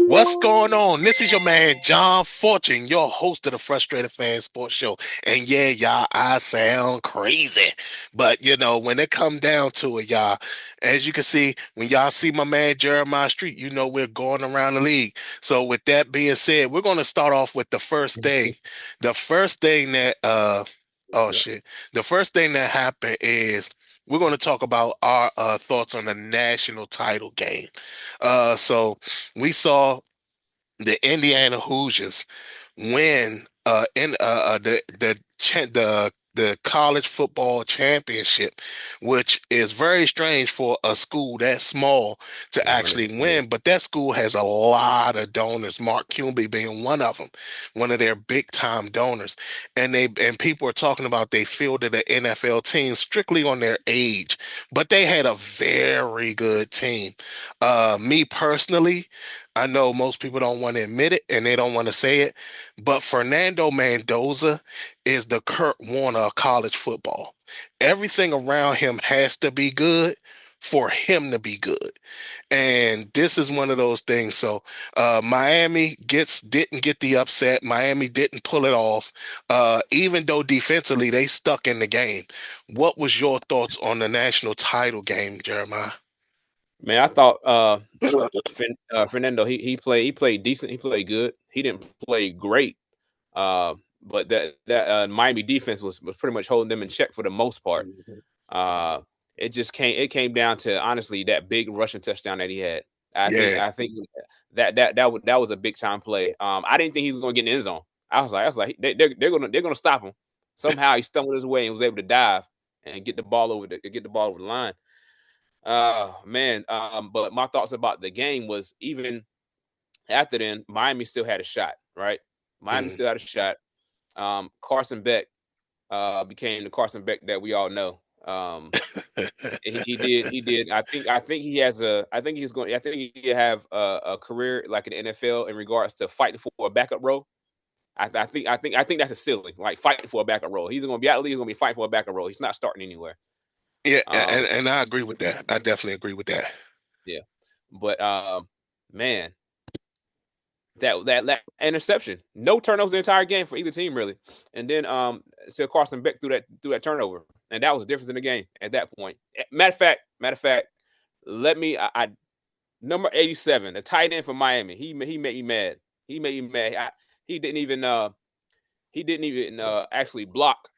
What's going on? This is your man, John Fortune, your host of the Frustrated Fan Sports Show. And yeah, y'all, I sound crazy. But, when it come down to it, y'all, as you can see, when y'all see my man Jeremiah Street, we're going around the league. So with that being said, we're going to start off with the first thing. The first thing that, the first thing that happened is we're going to talk about our thoughts on the national title game. So we saw the Indiana Hoosiers win the college football championship, which is very strange for a school that small to actually win. But that school has a lot of donors, Mark Cuby being one of them, one of their big time donors. And people are talking about they fielded an NFL team strictly on their age, but they had a very good team. Me personally, I know most people don't want to admit it and they don't want to say it, but Fernando Mendoza is the Kurt Warner of college football. Everything around him has to be good for him to be good. And this is one of those things. So Miami didn't get the upset. Miami didn't pull it off. Even though defensively they stuck in the game. What was your thoughts on the national title game, Jeremiah? Man, I thought Fernando he played decent. He played good. He didn't play great, but that Miami defense was pretty much holding them in check for the most part. It came down to honestly that big rushing touchdown that he had. I think that was a big time play. I didn't think he was going to get in the end zone. I was like they're gonna stop him. Somehow he stumbled his way and was able to dive and get the ball over the line. But my thoughts about the game was even after then, Miami still had a shot, right? Miami still had a shot. Carson Beck became the Carson Beck that we all know. He did. I think he have a career like in the NFL in regards to fighting for a backup role. I think that's a ceiling, like fighting for a backup role. He's gonna be out of the league. He's gonna be fighting for a backup role. He's not starting anywhere. Yeah, and I agree with that. I definitely agree with that. Yeah, but man, that interception, no turnovers the entire game for either team really, and then so Carson Beck threw that turnover, and that was the difference in the game at that point. Matter of fact, I number 87, the tight end for Miami. He made me mad. He made me mad. He didn't even actually block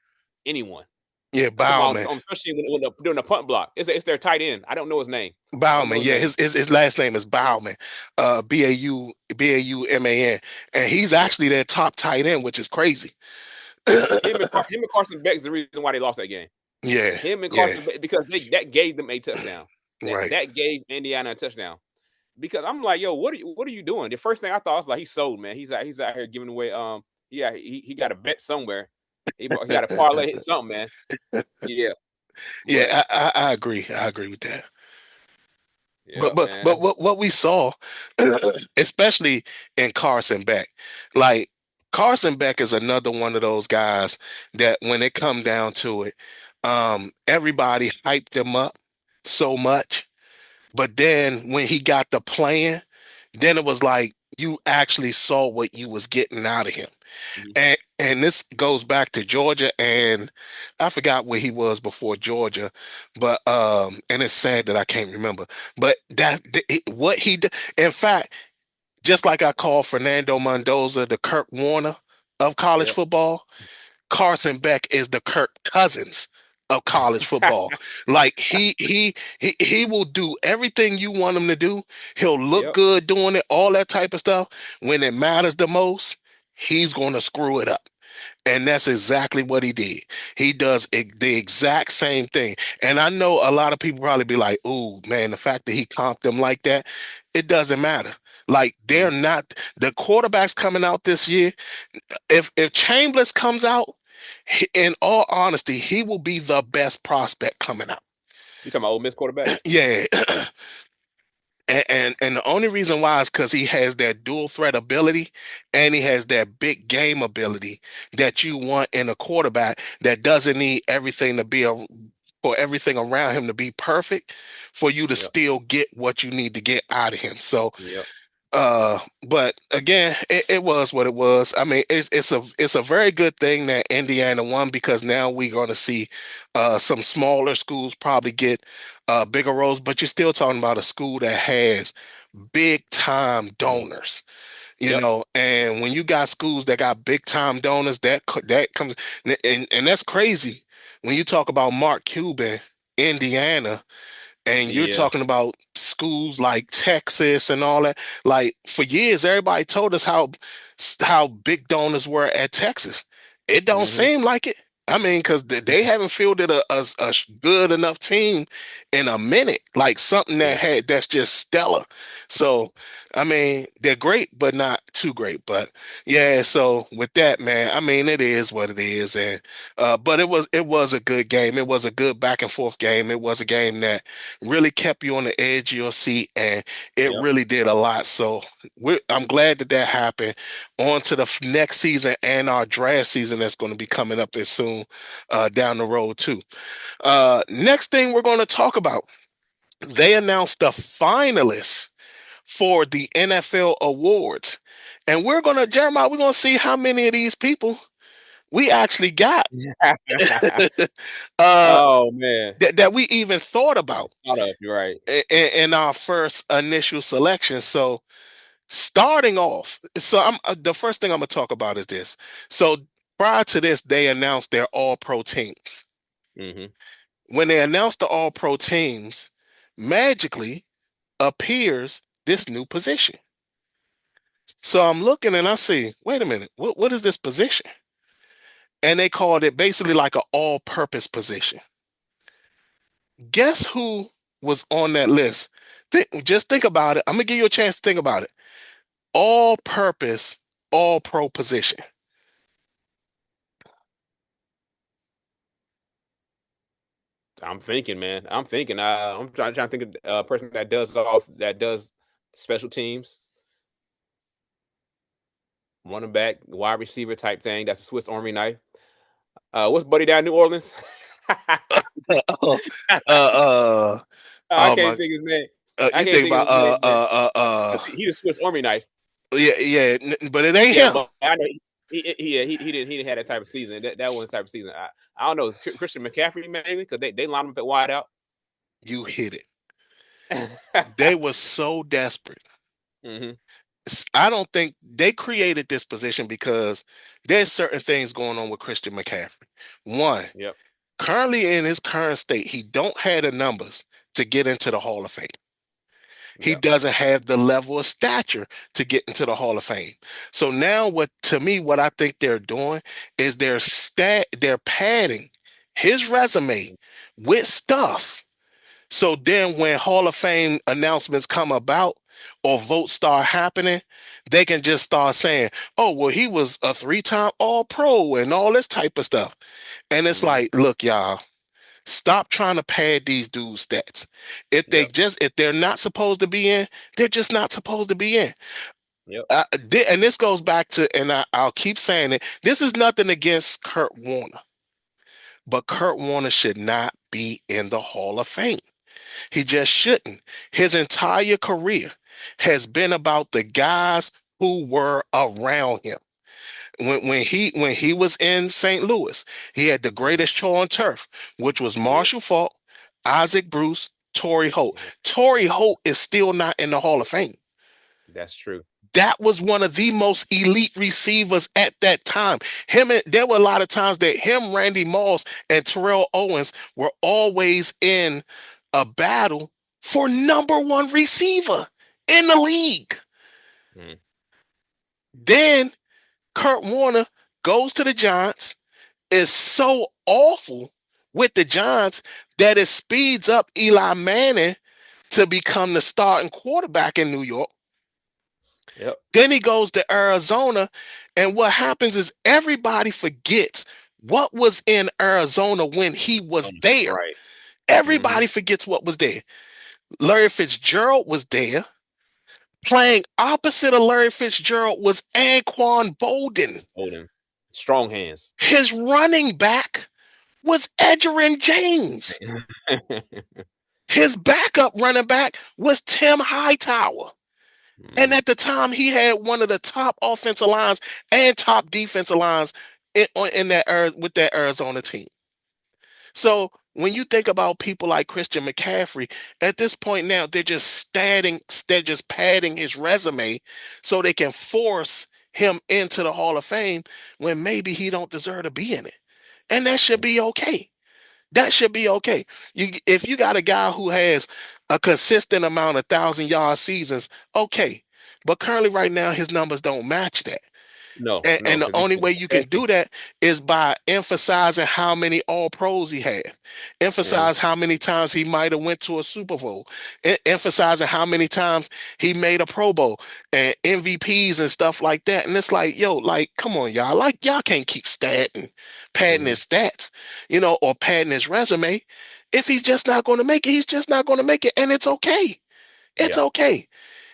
anyone. Yeah, Bauman. Especially when they're doing a punt block. It's their tight end. I don't know his name. Bauman. Yeah, his last name is Bauman. Bauman, and he's actually their top tight end, which is crazy. him and Carson Beck is the reason why they lost that game. Yeah, him and Carson Beck, because that gave them a touchdown. Right. That gave Indiana a touchdown. Because I'm like, yo, what are you doing? The first thing I thought I was like, he's sold, man. He's out here giving away. He got a bet somewhere. He got a parlay hit something, man. Yeah. Yeah, I agree. I agree with that. Yeah, but what we saw, especially in Carson Beck, like Carson Beck is another one of those guys that when it come down to it, everybody hyped him up so much, but then when he got the playing, then it was like you actually saw what you was getting out of him. Mm-hmm. And this goes back to Georgia, and I forgot where he was before Georgia, but and it's sad that I can't remember. But what he did, in fact, just like I call Fernando Mendoza the Kurt Warner of college football, Carson Beck is the Kirk Cousins of college football. Like he will do everything you want him to do. He'll look good doing it, all that type of stuff. When it matters the most, he's going to screw it up. And that's exactly what he did. He does the exact same thing. And I know a lot of people probably be like, "Ooh, man, the fact that he comped them like that, it doesn't matter." Like the quarterbacks coming out this year. If Chambers comes out In all honesty, he will be the best prospect coming out. You talking about Ole Miss quarterback? Yeah. And the only reason why is because he has that dual threat ability and he has that big game ability that you want in a quarterback that doesn't need everything to be for everything around him to be perfect for you to Yep. still get what you need to get out of him. So Yep. but again, it was what it was. I mean, it's a very good thing that Indiana won because now we're going to see some smaller schools probably get bigger roles, but you're still talking about a school that has big time Mhm. donors, Yep. and when you got schools that got big time donors, that comes and that's crazy when you talk about Mark Cuban, Indiana, and you're Yeah. talking about schools like Texas and all that. Like for years, everybody told us how big donors were at Texas. It don't Hmm. seem like it. I mean, because they haven't fielded a good enough team in a minute, like something Yeah. that's just stellar. So, I mean, they're great, but not too great. But yeah, so with that, man, I mean, it is what it is, and but it was a good game. It was a good back and forth game. It was a game that really kept you on the edge of your seat, and it Yep. really did a lot. So I'm glad that happened. On to the next season and our draft season that's going to be coming up as soon down the road too. Next thing we're going to talk about, they announced the finalists for the NFL Awards, and Jeremiah, we're gonna see how many of these people we actually got uh, Oh man. that we even thought about Thought of you right. in our first initial selection. So starting off, so I'm the first thing I'm gonna talk about is this. So prior to this, they announced their All Pro teams. Hmm. When they announced the All Pro teams, magically appears this new position. So I'm looking and I see, wait a minute, what is this position? And they called it basically like an all-purpose position. Guess who was on that list? Just think about it. I'm gonna give you a chance to think about it. All purpose, all pro position. I'm thinking, man. I'm thinking. I'm trying to think of a person that does special teams, running back, wide receiver type thing. That's a Swiss Army knife. What's Buddy down in New Orleans? uh, uh, I oh can't my, think his name. I you can't think think of about his name, man. He's a Swiss Army knife. yeah, yeah, but it ain't Yeah, him. but I know he didn't have that type of season. That was the type of season. I don't know. It's Christian McCaffrey maybe because they lined him up at wide out. You hit it. They were so desperate. Hmm. I don't think they created this position because there's certain things going on with Christian McCaffrey. One, Yep. currently in his current state, he don't have the numbers to get into the Hall of Fame. He Yep. doesn't have the level of stature to get into the Hall of Fame. So now what I think they're doing is they're padding his resume with stuff. So then when Hall of Fame announcements come about or votes start happening, they can just start saying, "Oh, well, he was a three-time all pro and all this type of stuff." And it's Hmm. like, look, y'all, stop trying to pad these dudes' stats. Yep. If they're not supposed to be in, they're just not supposed to be in. Yep. And this goes back to, and I'll keep saying it. This is nothing against Kurt Warner, but Kurt Warner should not be in the Hall of Fame. He just shouldn't. His entire career has been about the guys who were around him. When he was in St. Louis, he had the Hmm. greatest show on turf, which was He did. Marshall Faulk, Isaac Bruce, Torrey Holt. Mhm. Torrey Holt is still not in the Hall of Fame. That's true. That was one of the most elite receivers at that time. There were a lot of times that him, Randy Moss, and Terrell Owens were always in a battle for number one receiver in the league. Mhm. Then Kurt Warner goes to the Giants, is so awful with the Giants that it speeds up Eli Manning to become the starting quarterback in New York. Yep. Then he goes to Arizona, and what happens is everybody forgets. What was in Arizona when he was there? Right. Mm-hmm. Everybody forgets what was there. Larry Fitzgerald was there. Playing opposite of Larry Fitzgerald was Anquan Bolden. Holding strong hands. His running back was Edgerrin James. His backup running back was Tim Hightower. And Mm-hmm. at the time, he had one of the top offensive lines and top defensive lines in that with that Arizona team. So when you think about people like Christian McCaffrey, at this point now they're just padding his resume so they can force him into the Hall of Fame when maybe he don't deserve to be in it. And that should be okay. That should be okay. If you got a guy who has a consistent amount of 1,000-yard seasons, okay. But currently right now his numbers don't match that. No, And no, the because only way you can do that is by emphasizing how many all pros he had, yeah, emphasize how many times he might have went to a Super Bowl, emphasizing how many times he made a Pro Bowl and MVPs and stuff like that. And it's like, yo, like, come on, y'all, like y'all can't keep padding mm-hmm. his stats, you know, or padding his resume. If he's just not going to make it, he's just not going to make it, and it's okay. It's Yeah, okay.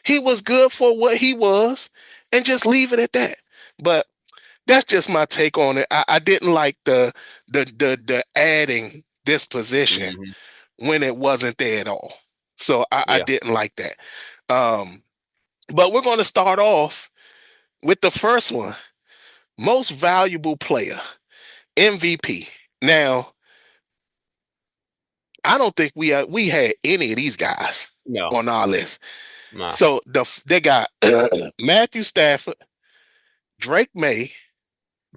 He was good for what he was, and just leave it at that. But that's just my take on it. I didn't like the adding this position mm-hmm. when it wasn't there at all. So I Yeah, didn't like that. Um, but we're going to start off with the first one: most valuable player, MVP. Now, I don't think we had any of these guys no, on our list. nah, So they got Matthew Stafford, Drake May.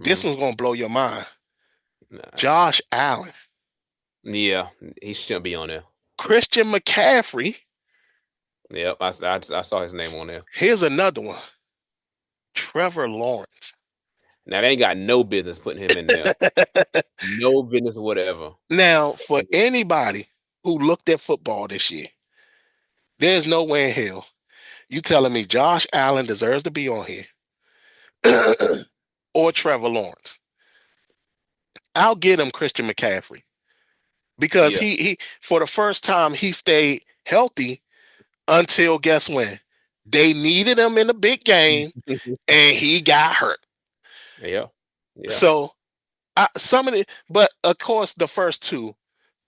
This mm-hmm. one's gonna blow your mind. Nah. Josh Allen, Yeah, he shouldn't be on there. Christian McCaffrey. Yep, I saw his name on there. Here's another one. Trevor Lawrence. Now they ain't got no business putting him in there. No business whatever. Now, for anybody who looked at football this year, there's no way in hell you telling me Josh Allen deserves to be on here or Trevor Lawrence. I'll get him Christian McCaffrey because Yeah. he for the first time he stayed healthy until guess when? They needed him in the big game and he got hurt. Yeah. Yeah. So some of it, but of course the first two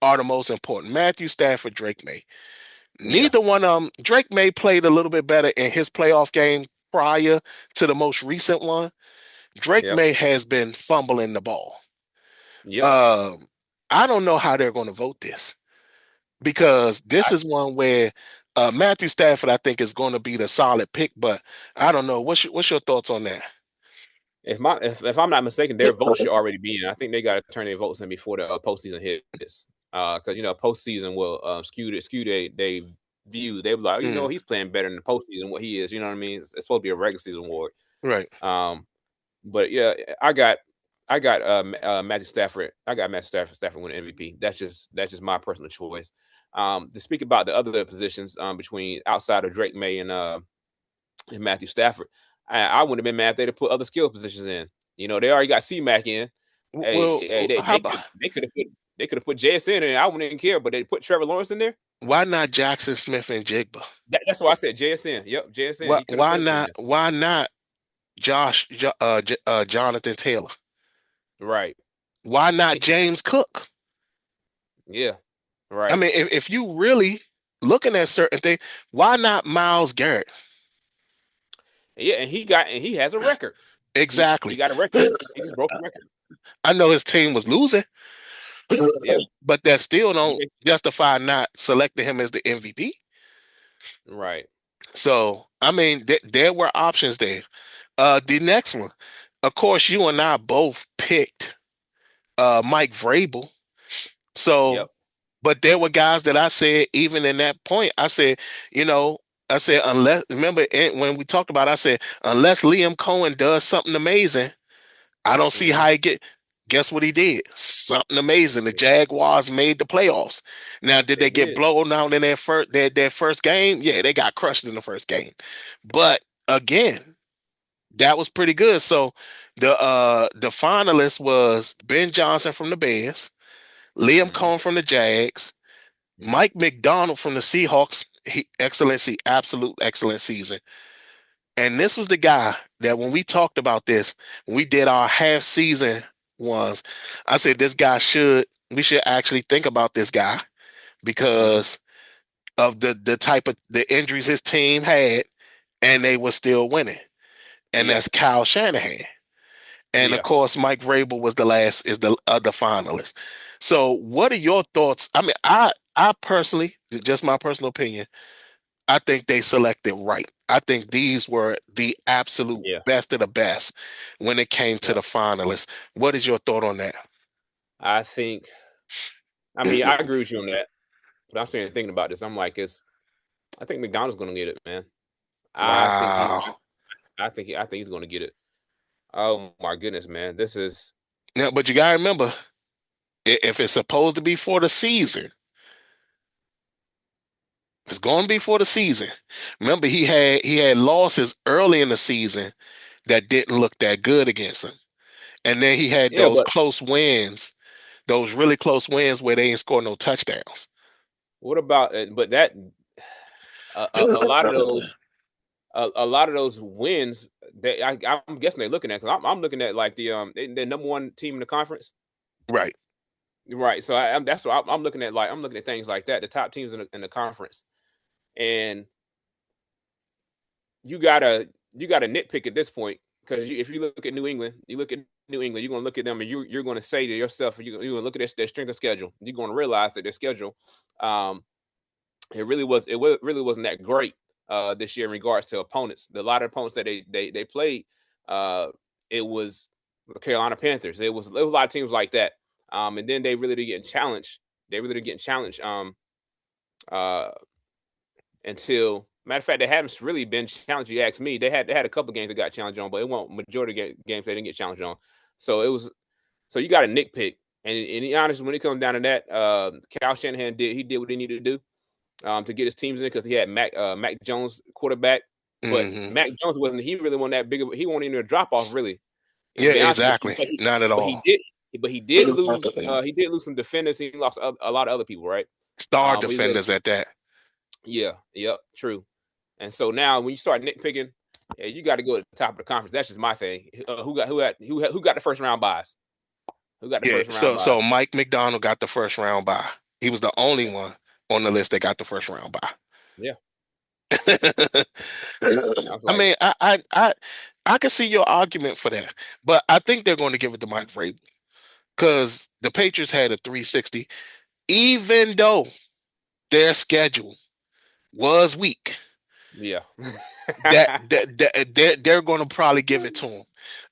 are the most important. Matthew Stafford, Drake May. Yeah. Neither one of them. Drake May played a little bit better in his playoff game prior to the most recent one. Drake Yep. May has been fumbling the ball. Yep. Um, I don't know how they're going to vote this because this I, is one where Matthew Stafford, I think, is going to be the solid pick. But I don't know. What's your thoughts on that? if I'm not mistaken, their vote should already be in. I think they got to turn their votes in before the postseason hits. Because postseason will skew they view. They be like, Mm, he's playing better in the postseason what he is. You know what I mean? It's supposed to be a regular season award. right. Um, but yeah, I got Matthew Stafford. I got Stafford winning MVP. That's just my personal choice. To speak about the other positions between outside of Drake May and Matthew Stafford, I wouldn't have been mad if they'd have put other skill positions in. They already got C-Mac in. Hey, Well, hey, how about they could have put JSN in, and I wouldn't even care. But they put Trevor Lawrence in there. why not Jackson Smith and Jigba? That's why I said JSN. Yep, JSN. Why He could have why finished in not there. why not Jonathan Taylor? Right. Why not See, James Cook? yeah. I Right. mean, if you really looking at certain things, why not Miles Garrett? Yeah, and he has a record. He Exactly. got a record. He just broke a record. I know his team was losing, Yeah. but that still He don't makes- justify not selecting him as the MVP. Right. So, I mean, there were options there. The next one, of course, you and I both picked Mike Vrabel. So, Yep. but there were guys that I said, even in that point, I said, you know, I said, unless, remember when we talked about it, I said, unless Liam Cohen does something amazing, I don't see Hmm. how he guess what he did? Something amazing. The Jaguars made the playoffs. Now, did They they get did. blown out in their first game? Yeah, they got crushed in the first game. But again, that was pretty good. So The finalist was Ben Johnson from the Bears, Liam Mm-hmm. Cohen from the Jags, Mm-hmm. Mike McDonald from the Seahawks. Excellency, absolute excellent season. And this was the guy that when we talked about this, when we did our half season ones, I said this guy we should actually think about this guy Mm-hmm. because of the type of the injuries his team had, and they were still winning. And Yeah. that's Kyle Shanahan. And of Yeah. course, Mike Vrabel was the last is the other finalist. So, what are your thoughts? I mean, I personally, just my personal opinion, I think they selected right. I think these were the absolute Yeah. best of the best when it came to Yeah. the finalists. What is your thought on that? I think. I mean, I agree with you on that. But I'm saying thinking about this, I'm like, I think McDonald's gonna get it, man. I think he's. Wow. I think he's gonna get it. Oh my goodness, man. This is. Yeah, but you gotta remember, if it's supposed to be for the season, it's going to be for the season. Remember, he had losses early in the season that didn't look that good against him, and then he had Yeah, those but close wins, those really close wins where they ain't scored no touchdowns. what about? But that a lot of those. A lot of those wins that I'm guessing they're looking at because I'm looking at like the number one team in the conference, Right. right? So that's what I'm looking at. Like I'm looking at things like that, the top teams in the conference, and you gotta nitpick at this point because if you look at New England, you're gonna look at them and you're gonna say to yourself, you're gonna look at their strength of schedule. You're gonna realize that their schedule, um, really wasn't that great this year in regards to opponents. A lot of opponents that they played, uh, it was the Carolina Panthers. It was a lot of teams like that. And then they really did get challenged. They really did get challenged. Uh, until matter of fact, they haven't really been challenged. You ask me, they had a couple of games that got challenged on, but it won't majority of games they didn't get challenged on. So it was so you got a nitpick. And to be honest, when it comes down to that, Cal Shanahan did what he needed to do to get his teams in because he had Mac Jones quarterback, but Hmm. Mac Jones wasn't he really wasn't that big of he wasn't even a drop off really. To Yeah, be honest with you, exactly. Not at but he all. did he did lose some defenders. He lost a lot of other people, right? Star But he was able, defenders at that. yeah, yep, true. And so now when you start nitpicking, yeah, you got to go to the top of the conference. That's just my thing. Who got the first round buys? Who got the Yeah. first round So buys? Mike McDonald got the first round bye. He was the only Yeah, one on the list that got the first round bye. yeah. I was I like, mean, I can see your argument for that, but I think they're going to give it to Mike Vrabel because the Patriots had a 360, even though their schedule was weak. yeah. They're going to probably give it to him.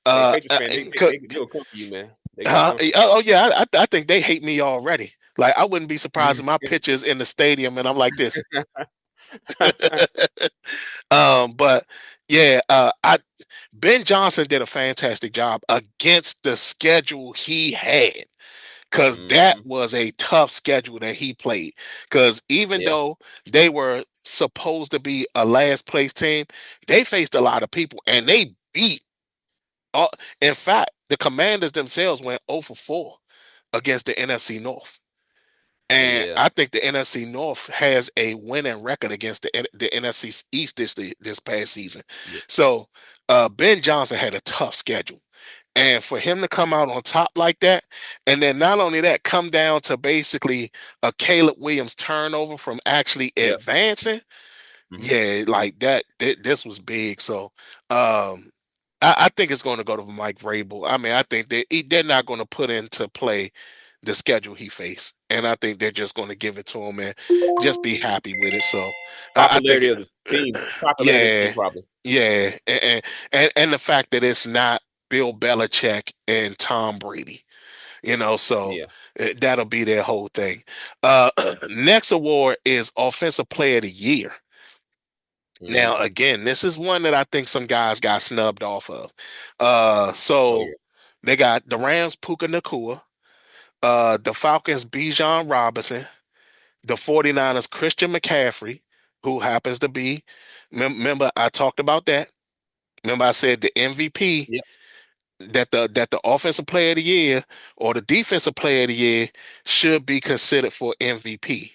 Hey, Uh, Patriots uh, fan, uh, they'll come for you, man. They gonna huh? come for Oh yeah, I think they hate me already. Like I wouldn't be surprised you. if my pictures in the stadium and I'm like this. Yeah. But yeah, I Ben Johnson did a fantastic job against the schedule he had because that Mhm. was a tough schedule that he played. Because even Yeah, though they were supposed to be a last place team, they faced a lot of people and they beat. All, in fact, the Commanders themselves went 0 for 4 against the NFC North. And yeah, I think the NFC North has a winning record against the NFC East this past season. yeah, So Ben Johnson had a tough schedule. And for him to come out on top like that, and then not only that, come down to basically a Caleb Williams turnover from actually yeah. advancing, Mhm. yeah, like that. This was big. So I think it's going to go to Mike Vrabel. I mean, I think they're not going to put into play the schedule he faced, and I think they're just going to give it to him and just be happy with it. So I think, Popularity of the team. Popularity of the team, yeah, probably. yeah, and the fact that it's not Bill Belichick and Tom Brady, so Yeah. that'll be their whole thing. Next award is Offensive Player of the Year. Mhm. Now, again, this is one that I think some guys got snubbed off of. Oh, So yeah. they got the Rams Puka Nakua, the Falcons Bijan Robinson, the 49ers Christian McCaffrey, who happens to be, remember I talked about that. Remember I said the MVP Yep. that the offensive player of the year or the defensive player of the year should be considered for MVP.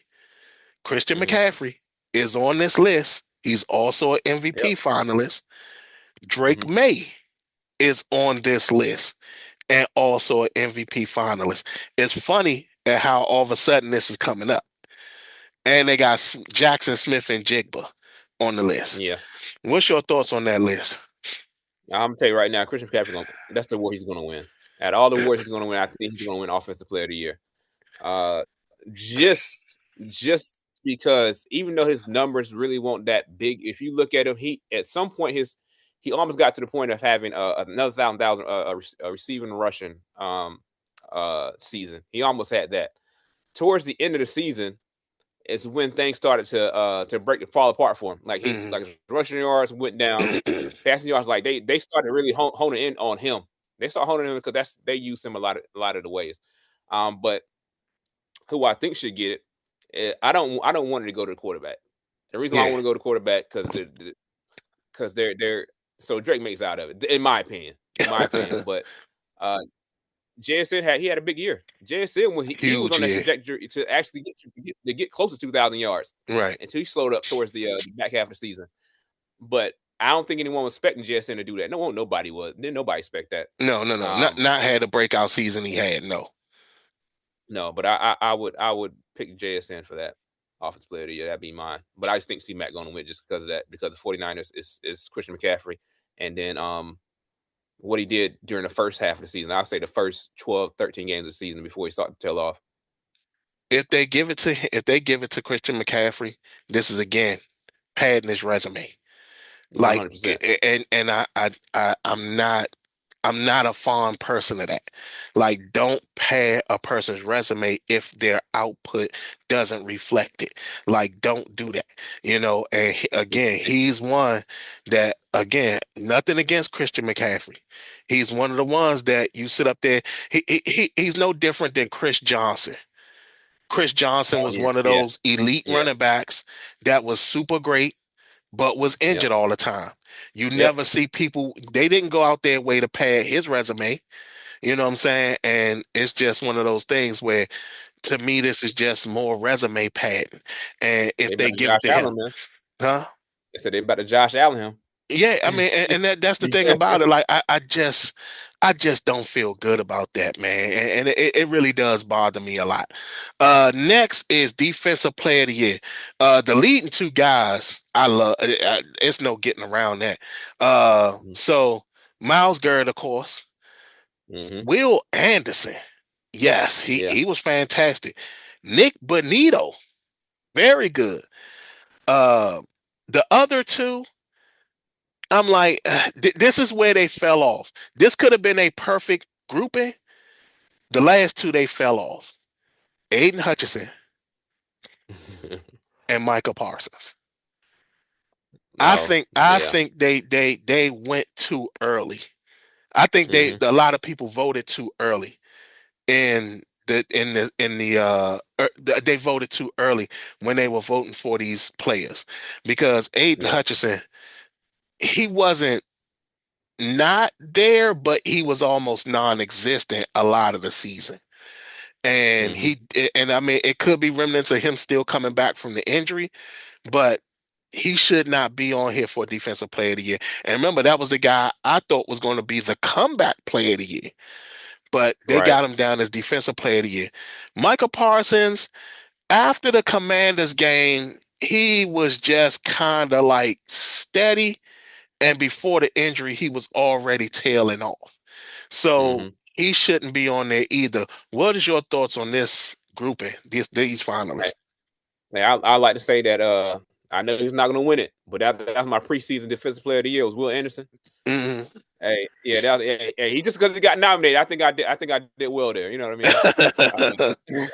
Christian Mm-hmm. McCaffrey is on this list. He's also an MVP Yep. finalist. Drake Mm-hmm. May is on this list and also an MVP finalist. It's funny at how all of a sudden this is coming up. And they got Jackson Smith and Jigba on the list. Yeah. What's your thoughts on that list? I'm gonna tell you right now, Christian McCaffrey, that's the award he's gonna win. Out of all the awards he's gonna win, I think he's gonna win Offensive Player of the Year. Uh, just because even though his numbers really weren't that big, if you look at him, he at some point he almost got to the point of having another thousand receiving rushing season. He almost had that. Towards the end of the season, is when things started to fall apart for him. Like his rushing yards went down, passing yards like they started really honing in on him. They start honing in because they use him a lot of the ways. But who I think should get it, I don't want it to go to the quarterback. The reason why I Yeah. want to go to quarterback because they're so Drake makes out of it, in my opinion. But JSN had a big year. JSN when he was Huge on that year. trajectory to actually get close to 2,000 yards Right. until he slowed up towards the back half of the season. But I don't think anyone was expecting JSN to do that. Nobody was. Didn't nobody expect that. No. Not had the breakout season he had. No. No, but I would pick JSN for that offensive player of the year. That'd be mine. But I just think C-Mac going to win just because of that. Because the 49ers is Christian McCaffrey, and then what he did during the first half of the season. I'll say the first 12, 13 games of the season before he started to tail off. If they give it to Christian McCaffrey, this is again padding his resume. Like 100%. and I'm not a fond person of that. Like, don't pad a person's resume if their output doesn't reflect it. Like, don't do that. And again, he's one that, again, nothing against Christian McCaffrey. He's one of the ones that you sit up there. He's no different than Chris Johnson. Chris Johnson was one of Yeah. those elite Yeah. running backs that was super great but was Yep. injured all the time. You Yep. never see people, they didn't go out their way to pad his resume. You know what I'm saying? And it's just one of those things where, to me, this is just more resume padding. And They if about they to give it Josh to him, Allen, man. huh? They said they about to Josh Allen him. Yeah, I mean, and that's the thing about it. Like, I just don't feel good about that, man, and it really does bother me a lot. Next is defensive player of the year. The leading two guys, I love. It's no getting around that. So Miles Garrett, of course. Mm-hmm. Will Anderson, yes, he Yeah. he was fantastic. Nick Bonito, very good. Uh, the other two. I'm like, this is where they fell off. This could have been a perfect grouping. The last two they fell off. Aiden Hutchinson and Michael Parsons. I No. think I Yeah. think they went too early. I think Mm-hmm. a lot of people voted too early they voted too early when they were voting for these players because Aiden Yeah. Hutchinson, he wasn't not there, but he was almost non-existent a lot of the season. And Mm-hmm. I mean, it could be remnants of him still coming back from the injury, but he should not be on here for defensive player of the year. And remember, that was the guy I thought was going to be the comeback player of the year, but they Right. got him down as defensive player of the year. Michael Parsons, after the Commanders game, he was just kind of like steady. And before the injury, he was already tailing off. So Mm-hmm. he shouldn't be on there either. What is your thoughts on this grouping, these Hey, finalists? hey, I like to say that I know he's not going to win it, but that's my preseason defensive player of the year was Will Anderson. Mm-hmm. Hey, yeah, hey, he just because he got nominated, I think I did well there. You know what I mean?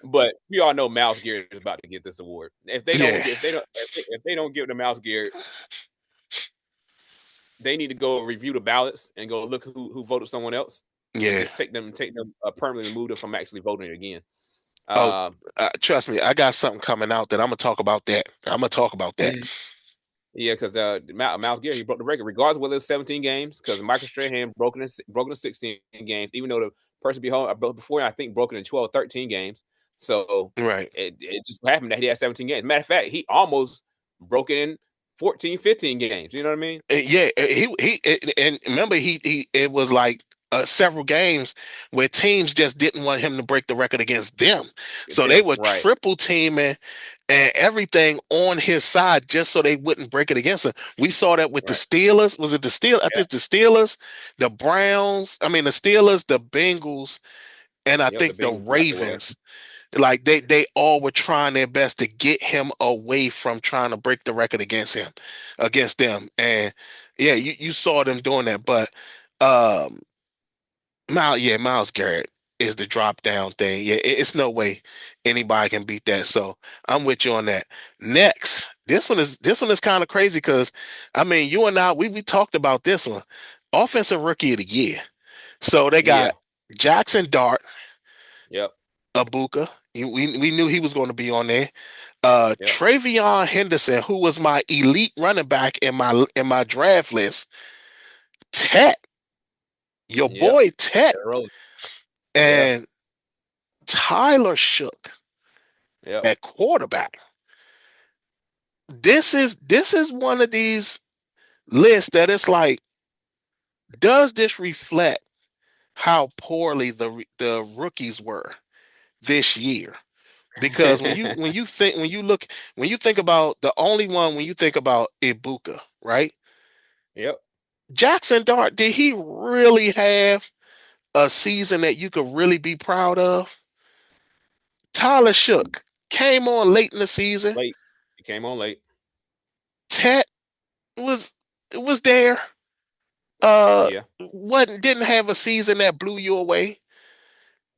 But we all know Miles Garrett is about to get this award. If they don't Yeah, give if they don't give it to Miles Garrett, they need to go review the ballots and go look who voted someone else, and yeah. just take them permanently remove them from actually voting again. Oh, Um, trust me, I got something coming out that I'm gonna talk about that. I'm gonna talk about that. Yeah, because Myles Garrett, he broke the record, regardless of whether it's 17 games, because Michael Strahan broken in 16 games, even though the person before I think broken in 12 or 13 games. So Right. it just happened that he had 17 games. Matter of fact, he almost broke it in 14, 15 games. You know what I mean? Yeah, and remember he it was like several games where teams just didn't want him to break the record against them, so they Damn, were right. triple teaming and everything on his side just so they wouldn't break it against him. We saw that with the Right. Steelers. Was it the Steelers? I Yeah. think the Steelers, the Browns. I mean the Steelers, the Bengals, and I Yep. The think the Bengals forgot they were. Ravens. Like they all were trying their best to get him away from trying to break the record against them. And yeah, you saw them doing that. But um Miles Garrett is the drop down thing. Yeah, it's no way anybody can beat that. So I'm with you on that. Next, this one is kind of crazy because I mean you and I we talked about this one. Offensive rookie of the year. So they got Yeah. Jackson Dart, Yep. Abuka. We knew he was going to be on there. Yep. Travion Henderson, who was my elite running back in my draft list. Tet, your Yep. boy Tet, They're rolling. Yeah. and Tyler Shook Yep. at quarterback. This is one of these lists that it's like, does this reflect how poorly the rookies were this year? Because when you think about the only one when you think about Ibuka, right? Yep. Jackson Dart, did he really have a season that you could really be proud of? Tyler Shook came on late in the season. Late. He came on late. Tet was was there. Uh, Yeah. wasn't didn't have a season that blew you away.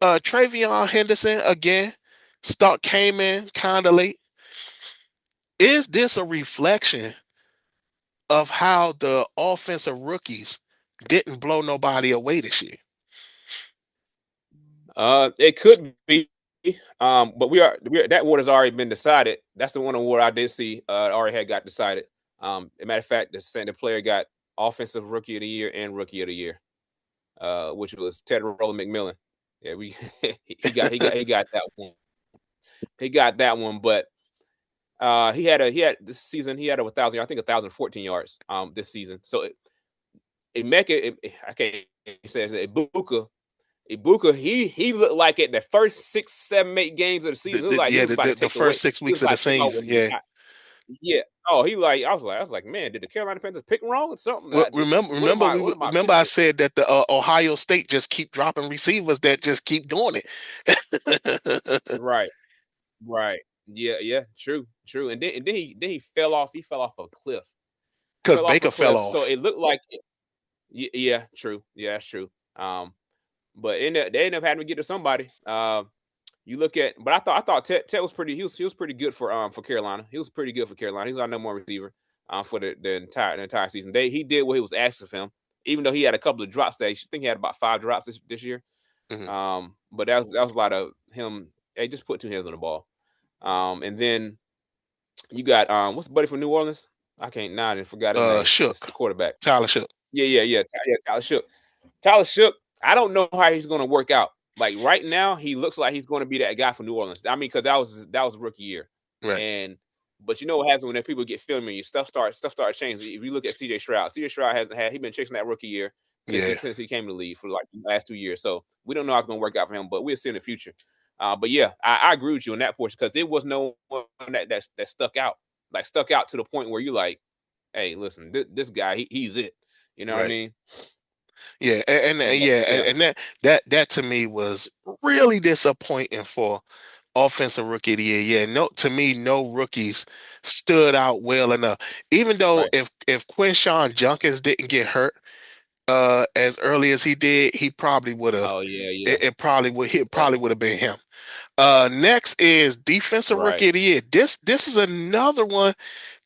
Travion Henderson again, came in kind of late. Is this a reflection of how the offensive rookies didn't blow nobody away this year? It could be. But that award has already been decided. That's the one award I did see. Already had got decided. As a matter of fact, the player got offensive rookie of the year and rookie of the year, which was Ted Roller McMillan. Yeah, we he got that one. He got that one, but he had this season he had over 1,000. I think 1,014 yards this season. So I can't say it. Ibuka, he looked like at the first 6, 7, 8 games of the season, it looked like he Yeah, was about to the take the first weight. six He was weeks of the about to come out season. with Yeah. yeah. Oh, I was like, man, did the Carolina Panthers pick wrong or something? Well, remember, What am remember, I? What am I remember, I missing? said that the Ohio State just keep dropping receivers that just keep doing it. Right, right. Yeah, yeah. True, true. And then he fell off. He fell off a cliff. Because Fell off a Baker fell cliff. So off. it looked like, yeah, true. Yeah, that's true. But they ended up having to get to somebody. You look at, but I thought Ted was pretty. He was pretty good for Carolina. He was pretty good for Carolina. He was our number one receiver for the entire season. He did what he was asked of him, even though he had a couple of drops. I think he had about 5 drops this year. Mhm. But that was a lot of him. Hey, just put two hands on the ball. And then you got what's the buddy from New Orleans? I can't now. I forgot his name. It's the Shook. quarterback. Tyler Shook. Yeah. Tyler Shook. Tyler Shook. I don't know how he's going to work out. Like right now, he looks like he's going to be that guy from New Orleans. I mean, because that was a rookie year, Right. and but you know what happens when people get filming you, stuff starts changing. If you look at C.J. Stroud, C.J. Stroud hasn't had he been chasing that rookie year since he Yeah. since he came to the league for like the last 2 years. So we don't know how it's going to work out for him, but we'll see in the future. But yeah, I agree with you on that portion because it was no one that stuck out to the point where you like, hey, listen, this guy, he's it. You know what I Right. mean? Yeah. And But yeah, yeah, and that to me was really disappointing for offensive rookie of the year. Yeah. No, to me, no rookies stood out well enough. Even though right. if Quinshawn Junkins didn't get hurt as early as he did, he probably would have. Oh yeah, yeah, It yep, probably would have been him. Next is defensive right, rookie of the year. This is another one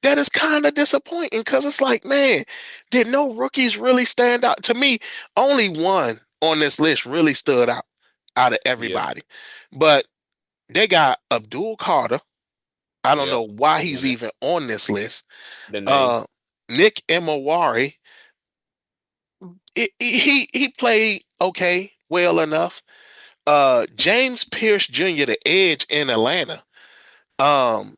that is kind of disappointing because it's like, man, did no rookies really stand out? To me, only one on this list really stood out of yeah, everybody. But they got Abdul Carter, I don't Yep. know why Yeah, he's man. even on this list. The name. Uh, Nick Imawari, he played okay, well enough. James Pierce Jr., the edge in Atlanta. Um,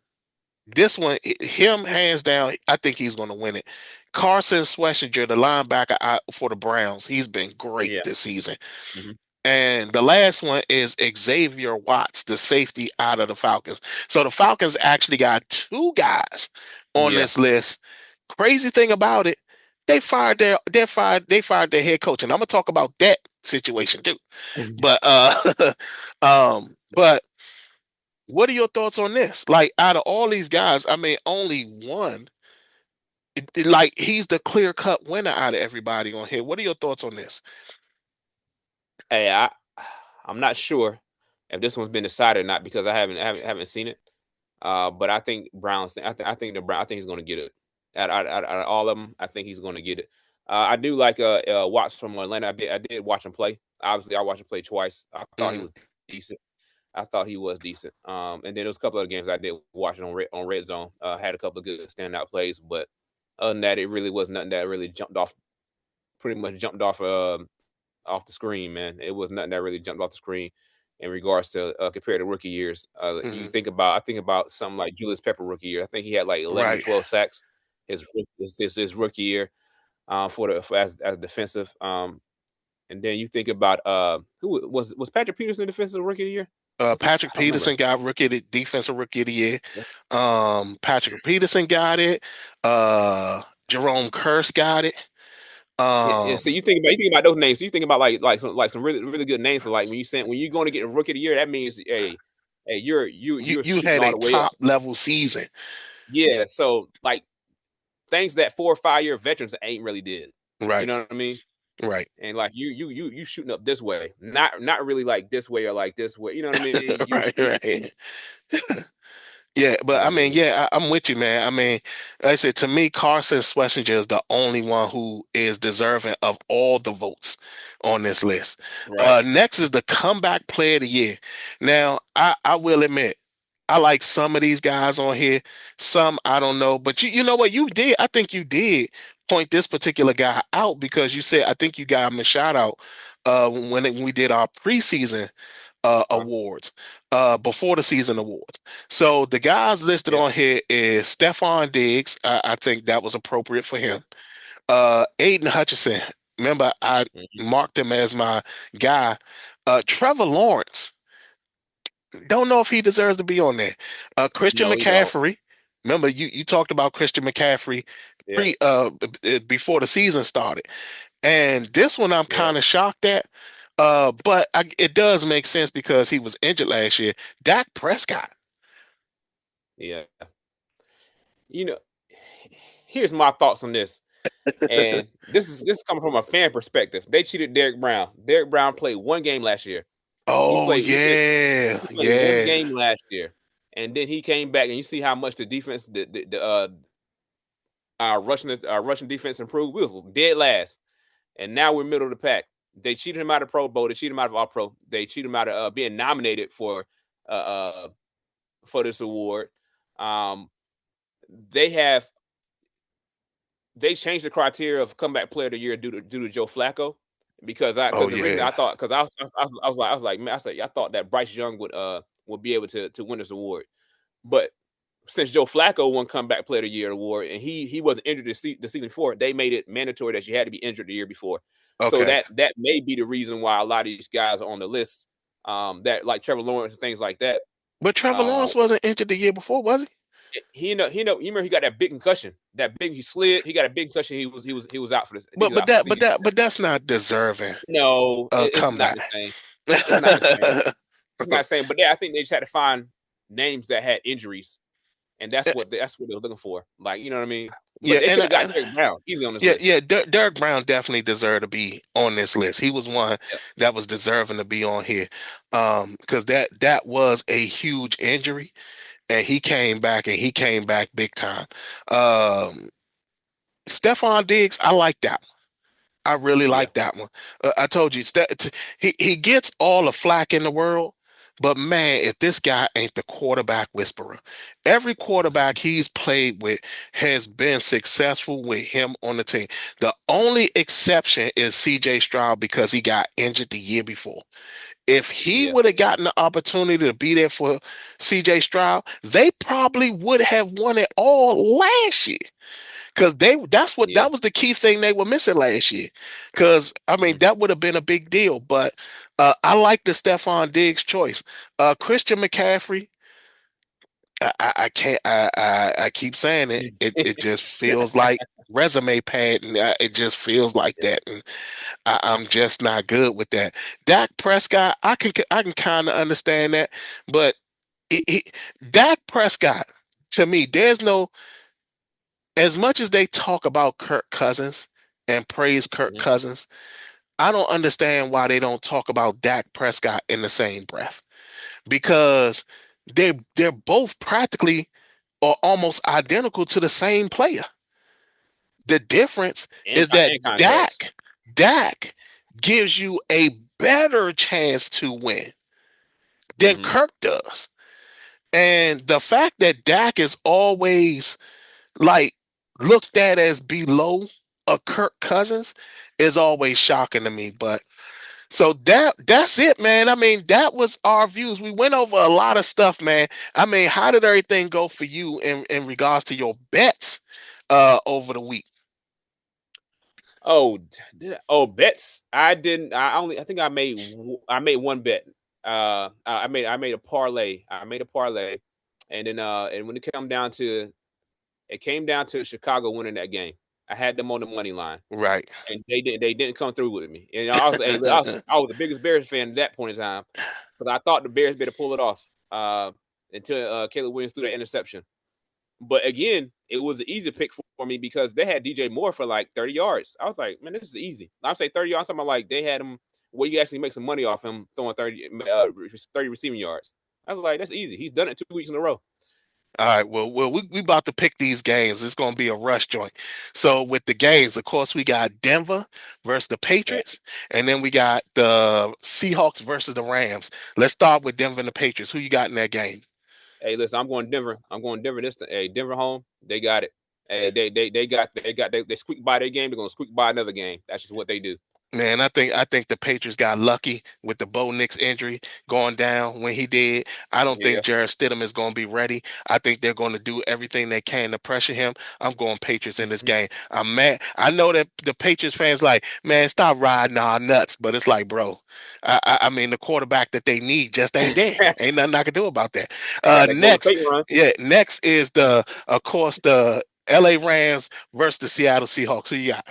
this one, him hands down, I think he's going to win it. Carson Schlesinger, the linebacker for the Browns, he's been great Yeah. this season. Hmm. And the last one is Xavier Watts, the safety out of the Falcons. So the Falcons actually got two guys on Yeah. this list. Crazy thing about it, they fired their head coach, and I'm gonna talk about that situation too. But but what are your thoughts on this? Like out of all these guys, I mean, only one. Like he's the clear cut winner out of everybody on here. What are your thoughts on this? Hey, I'm not sure if this one's been decided or not because I haven't seen it. But I think Browns. I think the Brown. I think he's going to get it. Out of all of them, I think he's going to get it. I do like Watts from Atlanta. I did watch him play. Obviously, I watched him play twice. I thought he Hmm. was decent. I thought he was decent. And then there was a couple of games I did watch it on Red Zone. Had a couple of good standout plays, but other than that, it really was nothing that really jumped off. Pretty much jumped off the screen, man. It was nothing that really jumped off the screen in regards to compared to rookie years. You Hmm. think about, I think about something like Julius Pepper rookie year. I think he had like 11 or Right. 12 sacks his rookie year as defensive. And then you think about who was Patrick Peterson defensive rookie of the year? Was he? Patrick I don't remember. Peterson got defensive rookie of the year. Yeah, Patrick Peterson got it. Jerome Curse got it. yeah. Yeah. So Um, you think about those names. So you think about like some really good names for like when you're going to get a rookie of the year. That means hey, you're you shooting had all a the way up. top level season. Yeah, so like things that 4 or 5 year veterans ain't really did. You Right. know what I mean? Right. And like you shooting up this way, not really like this way or like this way. You know what I mean? Right. Right. Yeah, but But I I mean, mean, yeah, I'm with you, man. I mean, like I said, to me, Carson Schlesinger is the only one who is deserving of all the votes on this list. right? Next is the comeback player of the year. Now, I will admit, I like some of these guys on here, some I don't know, but you know what you did? I think you did point this particular guy out because you said I think you got him a shout out when we did our preseason Huh? awards, before the season awards. So the guys listed Yeah, on here is Stephon Diggs. I think that was appropriate for yeah. him. Aiden Hutchinson. Remember, I Hmm. marked him as my guy. Trevor Lawrence. Don't know if he deserves to be on there. Christian No, he don't. McCaffrey. Remember, you talked about Christian McCaffrey Yeah, before the season started. And this one I'm yeah, kind of shocked at. But it does make sense because he was injured last year. Dak Prescott. yeah. You know, here's my thoughts on this, and this is coming from a fan perspective. They cheated Derek Brown. Derek Brown played one game last year. He Oh played. He played. yeah, He played one yeah. game last year, and then he came back, and you see how much the defense, the our Russian defense improved. We was dead last, and now we're middle of the pack. They cheated him out of Pro Bowl. They cheated him out of All Pro. They cheated him out of being nominated uh, uh, for this award. Um, they have they changed the criteria of comeback player of the year due to Joe Flacco Oh because originally I yeah. thought because I was like man I thought that Bryce Young would be able to win this award, but since Joe Flacco won comeback player of the year award and he wasn't injured the season before, they made it mandatory that you had to be injured the year before. So Okay. that may be the reason why a lot of these guys are on the list. That like Trevor Lawrence and things like that. But Trevor Uh, Lawrence wasn't injured the year before, was he? you remember he got that big concussion. He slid. He got a big concussion. He was out for this. I think he But was but out for the that but season. that but that's not deserving No, it's not comeback. the same. It's not the same. It's not the same. But I think they just had to find names that had injuries, and that's what they were looking for. Like you know what I mean. But Yeah, they and could have got Derek Brown easily on this yeah, list. yeah. Derek Brown definitely deserved to be on this list. He was one Yeah, that was deserving to be on here, because that was a huge injury, and he came back big time. Um, Stephon Diggs, I like that. I really yeah, like that one. I told you, he gets all the flack in the world, But man, if this guy ain't the quarterback whisperer, every quarterback he's played with has been successful with him on the team. The only exception is CJ Stroud because he got injured the year before. If he Yeah. would have gotten the opportunity to be there for CJ Stroud, they probably would have won it all last year. Cause Yeah. that was the key thing they were missing last year. Cause I mean Mhm. that would have been a big deal. But I like the Stephon Diggs choice. Christian McCaffrey, I can't I keep saying it. It just feels like resume padding. It just feels like that, and I'm just not good with that. Dak Prescott, I can kind of understand that, but Dak Prescott, to me, there's no, as much as they talk about Kirk Cousins and praise Kirk Mhm. Cousins, I don't understand why they don't talk about Dak Prescott in the same breath, because they're both practically or almost identical to the same player. The difference is In that contrast. Dak gives you a better chance to win than Mhm. Kirk does. And the fact that Dak is always like looked at as below a Kirk Cousins is always shocking to me. But so that's it, man. I mean, that was our views. We went over a lot of stuff, man. I mean, how did everything go for you in regards to your bets over the week? Oh, bets. I didn't. I think I made one bet. I made a parlay. I made a parlay, and then and when it came down to Chicago winning that game. I had them on the money line, Right. and they didn't come through with me. And I was hey, I was the biggest Bears fan at that point in time, because I thought the Bears better pull it off. Until Caleb Williams threw that interception. But again, it was an easy pick for me because they had DJ Moore for like 30 yards. I was like, man, this is easy. I'm saying 30 yards. I'm like, they had him where you actually make some money off him throwing 30 receiving yards. I was like, that's easy. He's done it 2 weeks in a row. All right, well, we about to pick these games. It's going to be a rush joint. So with the games, of course, we got Denver versus the Yeah. Patriots, and then we got the Seahawks versus the Rams. Let's start with Denver and the Patriots. Who you got in that game? Hey, listen, I'm going Denver. I'm going Denver this time. Hey, Denver home. They got it. Hey, they squeak by their game. They're gonna squeak by another game. That's just what they do. Man, I think the Patriots got lucky with the Bo Nix injury going down when he did. I don't Yeah. think Jared Stidham is going to be ready. I think they're going to do everything they can to pressure him. I'm going Patriots in this Mhm. game. I'm mad. I know that the Patriots fans like, man, stop riding our nuts. But it's like, bro, I mean, the quarterback that they need just ain't there. Ain't nothing I can do about that. I got that Golden Next, State run. next is of course, the LA Rams versus the Seattle Seahawks. Who you got?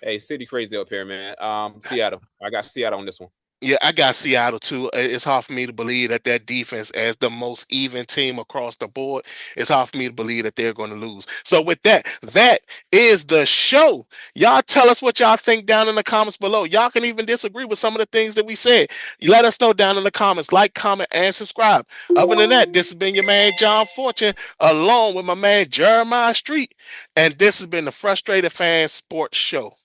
Hey, city crazy up here, man. Seattle. I got Seattle on this one. Yeah, I got Seattle too. It's hard for me to believe that that defense, as the most even team across the board, it's hard for me to believe that they're going to lose. So with that, that is the show. Y'all tell us what y'all think down in the comments below. Y'all can even disagree with some of the things that we said. You let us know down in the comments. Like, comment, and subscribe. Other than that, this has been your man John Fortune, along with my man Jeremiah Street, and this has been the Frustrated Fan Sports Show.